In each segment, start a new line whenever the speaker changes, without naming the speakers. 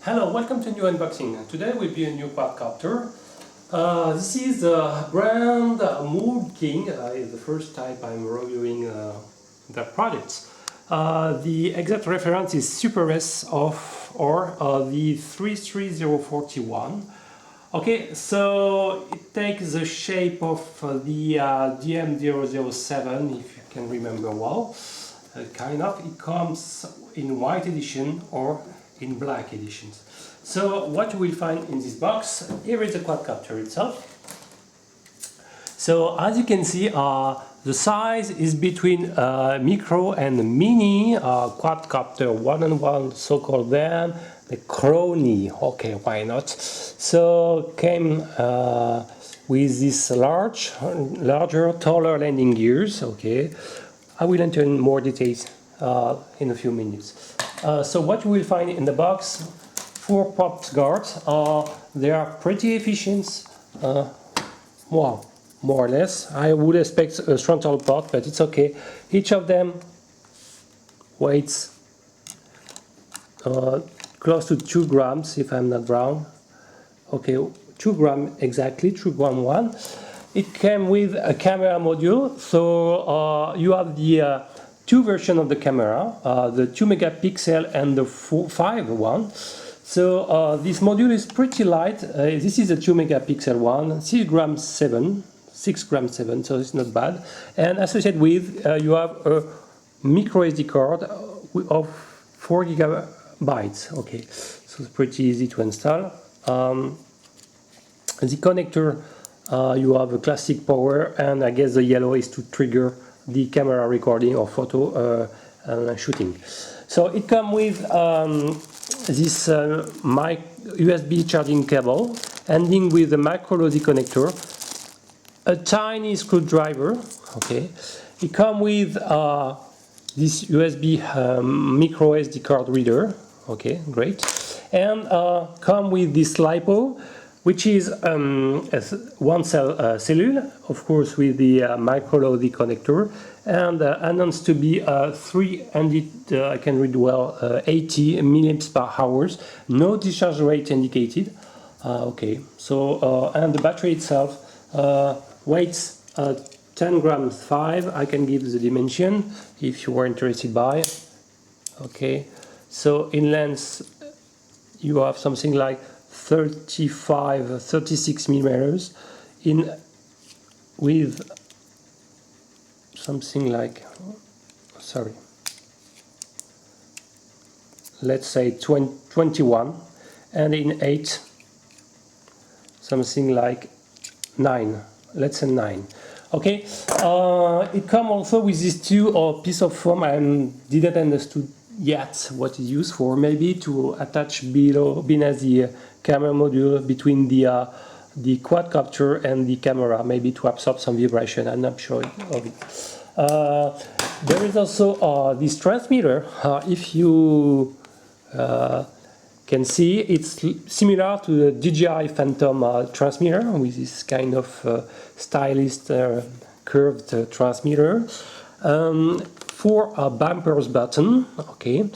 Hello, welcome to a new unboxing. Today will be a new quadcopter. This is the brand Mould King. It's the first time I'm reviewing their products. The exact reference is Super S of or the 33041. Okay, so it takes the shape of the DM007, if you can remember well. Kind of. It comes in white edition or in black editions. So what you will find in this box, here is the quadcopter itself. So as you can see, the size is between micro and mini quadcopter 1-on-1, so-called them, the crony. Okay, why not? So came with this larger, taller landing gears. Okay, I will enter in more details in a few minutes. So what you will find in the box, 4 pop guards. They are pretty efficient. Well, more or less. I would expect a frontal pot, but it's okay. Each of them weighs close to 2 grams, if I'm not wrong. Okay, 2 grams exactly, 2.1. It came with a camera module, so you have the 2 versions of the camera, the 2 megapixel and the 5 one. So this module is pretty light. This is a 2 megapixel one, 6 grams 7, so it's not bad. And associated with, you have a micro SD card of 4 gigabytes. Okay, so it's pretty easy to install. The connector, you have a classic power, and I guess the yellow is to trigger the camera recording or photo shooting. So it comes with this USB charging cable, ending with a micro LODI connector, a tiny screwdriver. Okay, it comes with this USB micro SD card reader. Okay, great, and come with this LiPo, which is a one-cell cellule, of course, with the micro LODI connector, and announced to be 300, I can read well, 80 milliamps per hours. No discharge rate indicated. Okay, so and the battery itself weighs 10 grams 5. I can give the dimension if you are interested by. Okay, so in length you have something like 36 millimeters, in with something like, sorry, let's say 21, and in 8 something like 9, let's say 9. Okay, it comes also with these 2 piece of foam. I didn't understood yet what it's used for. Maybe to attach beneath the camera module between the quadcopter and the camera, maybe to absorb some vibration. I'm not sure of it. There is also this transmitter. If you can see, it's similar to the DJI Phantom transmitter, with this kind of stylized curved transmitter. 4 bumpers button. Okay,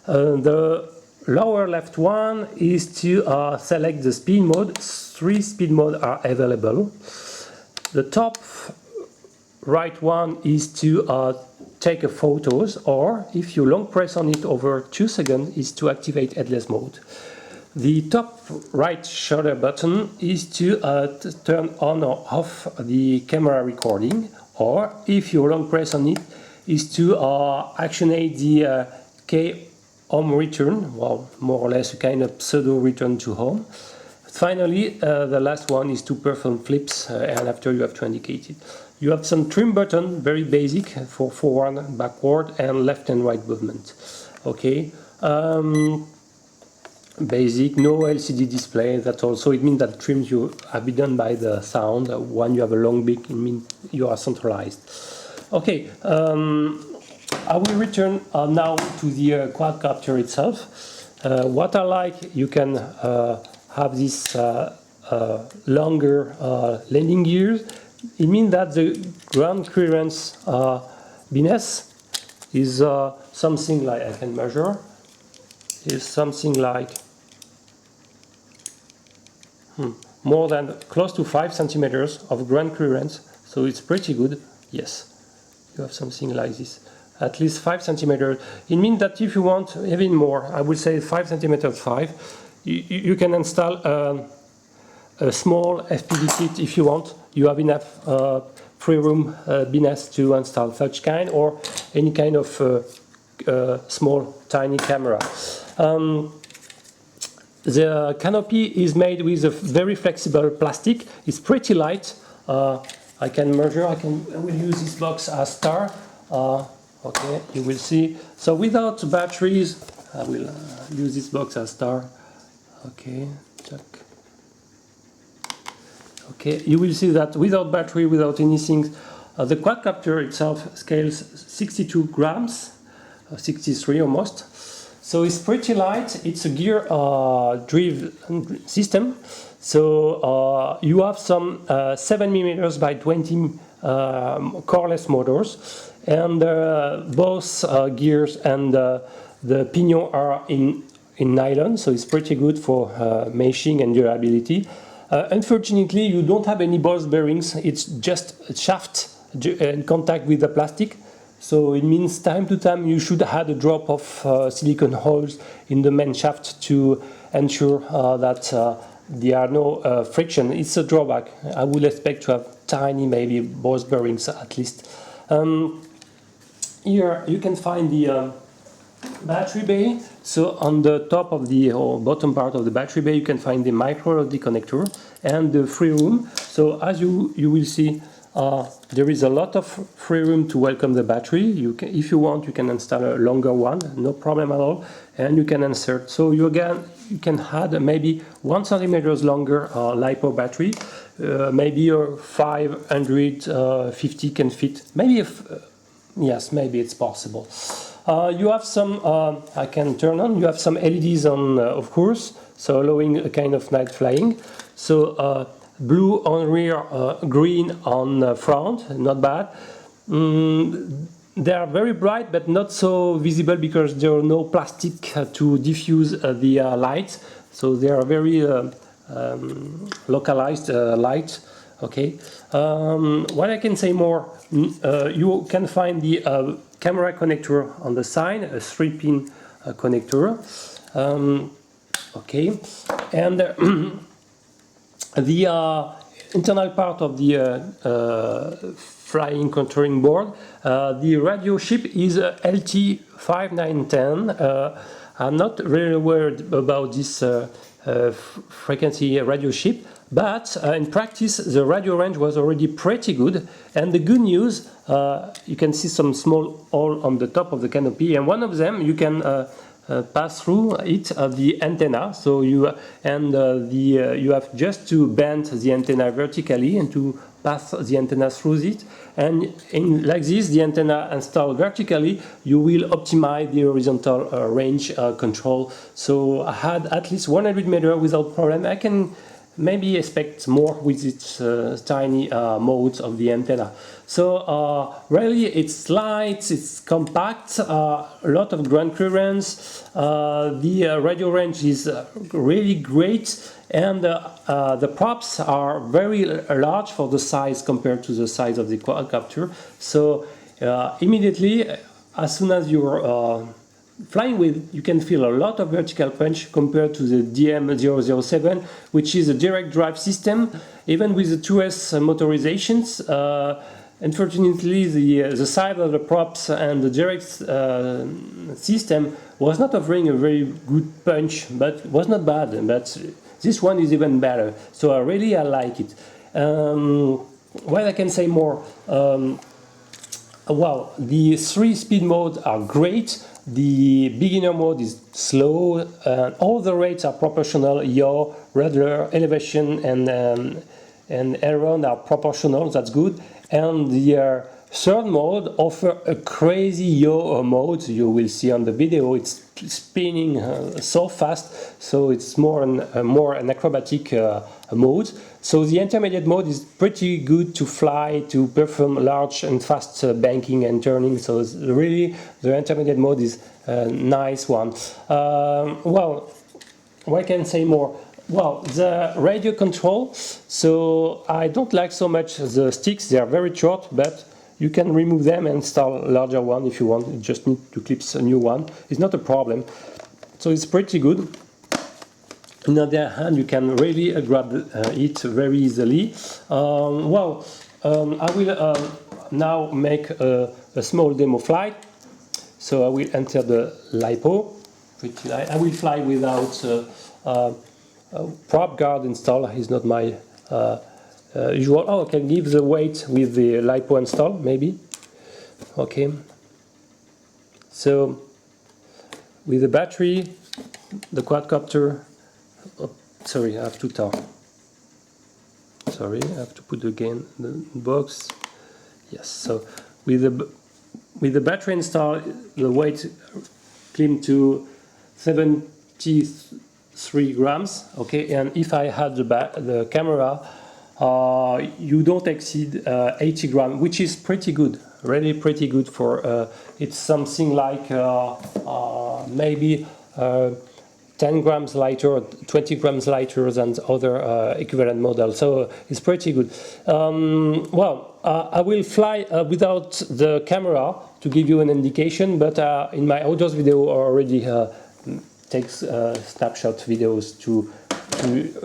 the lower left one is to select the speed mode. 3 speed modes are available. The top right one is to take photos, or if you long press on it over 2 seconds, is to activate headless mode. The top right shoulder button is to turn on or off the camera recording, or if you long press on it, is to actionate the K home return, well, more or less a kind of pseudo return to home. Finally, the last one is to perform flips, and after you have to indicate it. You have some trim button, very basic, for forward, backward, and left and right movement. Okay, basic, no LCD display. That's also, it means that trims you have been done by the sound. When you have a long beak, it means you are centralized. Okay, I will return now to the quadcopter itself. What I like, you can have this longer landing gears. It means that the ground clearance beneath is something like, I can measure, is something like more than close to 5 centimeters of ground clearance, so it's pretty good. Yes, you have something like this, at least 5 centimeters. It means that if you want even more, I would say 5 centimeters 5, you can install a small FPV kit if you want. You have enough free room business to install such kind, or any kind of small tiny camera. The canopy is made with a very flexible plastic. It's pretty light. I can measure. I will use this box as star. Okay, you will see. So without batteries, I will use this box as star. Okay, check. Okay, you will see that without battery, without anything, the quadcopter itself scales 62 grams, 63 almost. So it's pretty light. It's a gear driven system. So you have some 7mm by 20 coreless motors, and both gears and the pinion are in nylon, so it's pretty good for meshing and durability. Unfortunately, you don't have any ball bearings. It's just a shaft in contact with the plastic. So it means time to time you should add a drop of silicone holes in the main shaft to ensure that there are no friction. It's a drawback. I would expect to have tiny, maybe ball bearings at least. Here you can find the battery bay. So on the top of the or bottom part of the battery bay, you can find the micro LED connector and the free room. So as you will see, there is a lot of free room to welcome the battery. You can, if you want, you can install a longer one, no problem at all, and you can insert. So you can add maybe 1 centimeter longer LiPo battery, maybe a 550 can fit. Maybe yes, maybe it's possible. You have some, I can turn on, you have some LEDs on, of course, so allowing a kind of night flying. So blue on rear, green on front, not bad. They are very bright but not so visible because there are no plastic to diffuse the light. So they are very localized light. Okay. What I can say more, you can find the camera connector on the side, a 3-pin connector. Okay, and the internal part of the flying controlling board, the radio chip is LT5910. I'm not really worried about this frequency radio chip, but in practice the radio range was already pretty good. And the good news, you can see some small hole on the top of the canopy, and one of them you can pass through it the antenna. So you you have just to bend the antenna vertically and to pass the antenna through it, and like this, the antenna installed vertically, you will optimize the horizontal range control. So I had at least 100 meters without problem. I can maybe expect more with its tiny modes of the antenna. So really it's light, it's compact, a lot of ground clearance, the radio range is really great, and the props are very large for the size compared to the size of the quadcopter. So immediately, as soon as you're flying with, you can feel a lot of vertical punch compared to the DM007, which is a direct drive system, even with the 2S motorizations. Unfortunately, the side of the props and the direct system was not offering a very good punch, but was not bad. But this one is even better. So I like it. What I can say more? Well, the 3-speed modes are great. The beginner mode is slow. All the rates are proportional. Yaw, rudder, elevation, and aileron are proportional. That's good. And the third mode offers a crazy yaw mode. You will see on the video. It's spinning so fast, so it's more an acrobatic mode. So the intermediate mode is pretty good to fly, to perform large and fast banking and turning. So it's really, the intermediate mode is a nice one. Well, what I can say more? Well, the radio control, so I don't like so much the sticks, they are very short, but you can remove them and install a larger one if you want. You just need to clip a new one. It's not a problem. So it's pretty good. On the other hand, you can really grab it very easily. I will now make a small demo flight. So I will enter the LiPo. I will fly without prop guard install. Is not my usual. Oh, I can give the weight with the LiPo install, maybe. Okay. So with the battery, the quadcopter. Oh, sorry, I have to talk. Sorry, I have to put again the box. Yes. So with the battery install, the weight climbed to 73 grams. Okay, and if I had the camera, you don't exceed 80 grams, which is pretty good. Really pretty good for. It's something like maybe 10 grams lighter, 20 grams lighter than other equivalent models. So it's pretty good. I will fly without the camera to give you an indication, but in my outdoors video I already takes snapshot videos to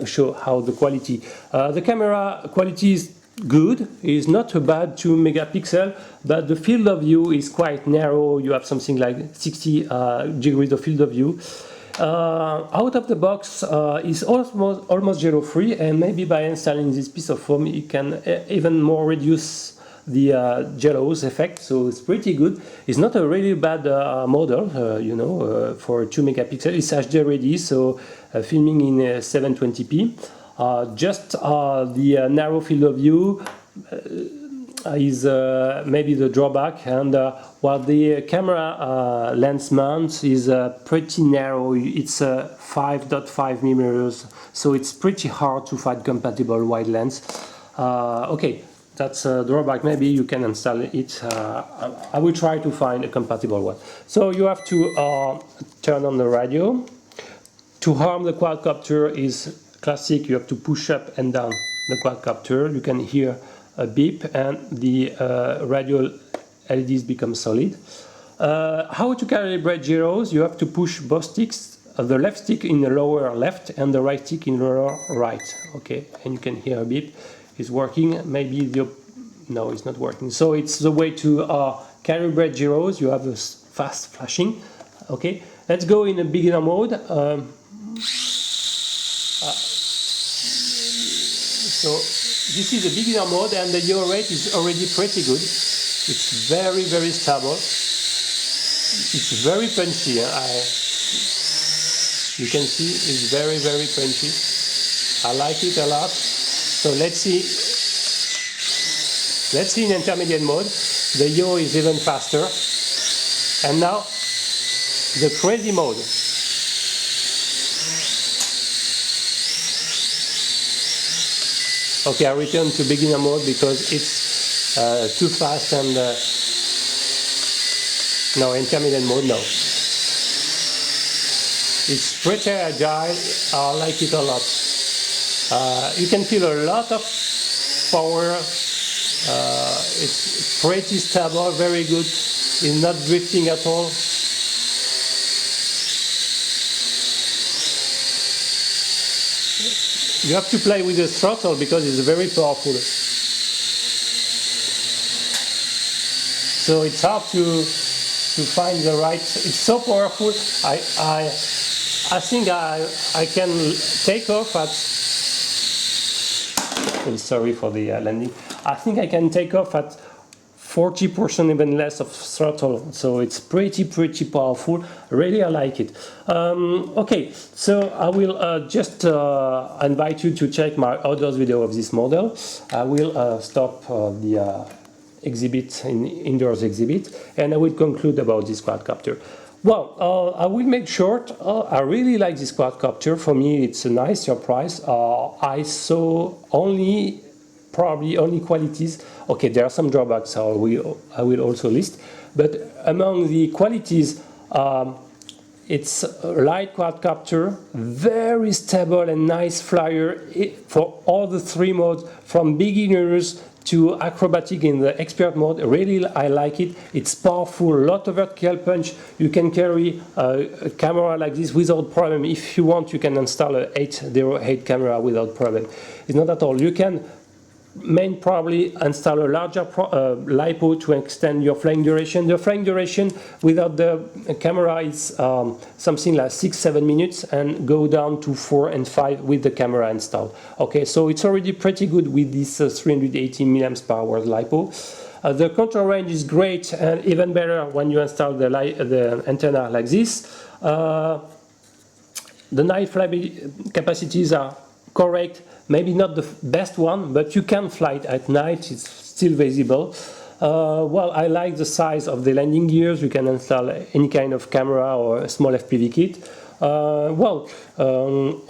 show how the quality. The camera quality is good, it's not a bad 2 megapixel, but the field of view is quite narrow. You have something like 60 degrees of field of view. Out of the box is almost zero free, and maybe by installing this piece of foam you can even more reduce the jello's effect, so it's pretty good. It's not a really bad model, for 2 megapixels. It's HD ready, so filming in 720p. Just the narrow field of view is maybe the drawback, and while the camera lens mount is pretty narrow, it's 5.5 millimeters, so it's pretty hard to find compatible wide lens. Okay, that's a drawback. Maybe you can install it. I will try to find a compatible one. So you have to turn on the radio. To harm the quadcopter is classic. You have to push up and down the quadcopter. You can hear a beep and the radio LEDs become solid. How to calibrate gyros? You have to push both sticks, the left stick in the lower left and the right stick in the lower right. Okay, and you can hear a beep. It's working. Maybe no, it's not working. So it's the way to calibrate gyros. You have a fast flashing. Okay, let's go in a beginner mode. So this is a beginner mode, and the yaw rate is already pretty good. It's very, very stable. It's very punchy. You can see it's very, very punchy. I like it a lot. So let's see in intermediate mode. The yaw is even faster. And now the crazy mode. Okay, I return to beginner mode because it's too fast, and no, intermediate mode, no. It's pretty agile. I like it a lot. You can feel a lot of power. It's pretty stable, very good. It's not drifting at all. You have to play with the throttle because it's very powerful. So it's hard to find the right. It's so powerful. I think I can take off at. Oh, sorry for the landing. I think I can take off at 40%, even less of throttle, so it's pretty powerful. Really, I like it. Okay, so I will just invite you to check my outdoors video of this model. I will stop the exhibit, indoors exhibit, and I will conclude about this quadcopter. Well, I will make short. I really like this quadcopter. For me, it's a nice surprise. I saw probably only qualities. Okay, there are some drawbacks I will also list, but among the qualities, it's a light quadcopter, very stable and nice flyer for all the 3 modes, from beginners to acrobatic in the expert mode. Really, I like it. It's powerful, a lot of vertical punch. You can carry a camera like this without problem. If you want, you can install a 808 camera without problem. It's not at all. You can probably install a larger LiPo to extend your flying duration. The flying duration without the camera is something like 6-7 minutes, and go down to 4 and 5 with the camera installed. Okay, so it's already pretty good with this 380 milliamps per hour LiPo. The control range is great, and even better when you install the antenna like this. The night flight capacities are correct, maybe not the best one, but you can fly it at night, it's still visible. Well, I like the size of the landing gears. You can install any kind of camera or a small FPV kit.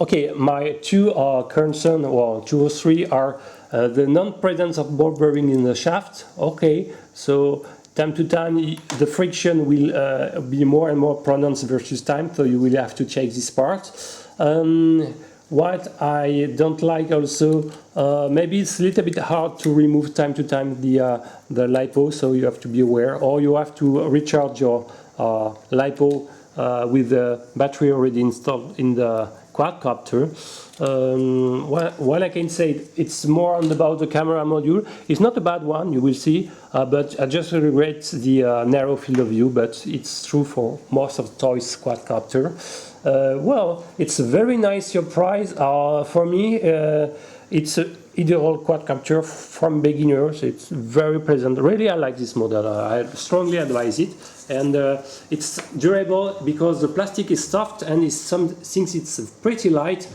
Okay, my 2 concerns, or 2 or 3, are the non-presence of ball bearing in the shaft. Okay, so time to time the friction will be more and more pronounced versus time, so you will have to check this part. What I don't like also, maybe it's a little bit hard to remove time to time the LiPo, so you have to be aware, or you have to recharge your LiPo with the battery already installed in the quadcopter. What I can say, it's more about the camera module. It's not a bad one, you will see, but I just regret the narrow field of view, but it's true for most of toys quadcopter. Well, it's a very nice surprise for me. It's an ideal quadcopter from beginners. It's very pleasant. Really, I like this model. I strongly advise it, and it's durable because the plastic is soft, and since it's pretty light,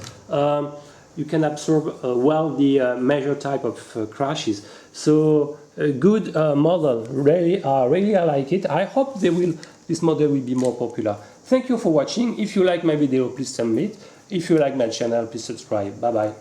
you can absorb well the major type of crashes. So a good model. Really, I like it. I hope this model will be more popular. Thank you for watching. If you like my video, please submit. If you like my channel, please subscribe. Bye bye.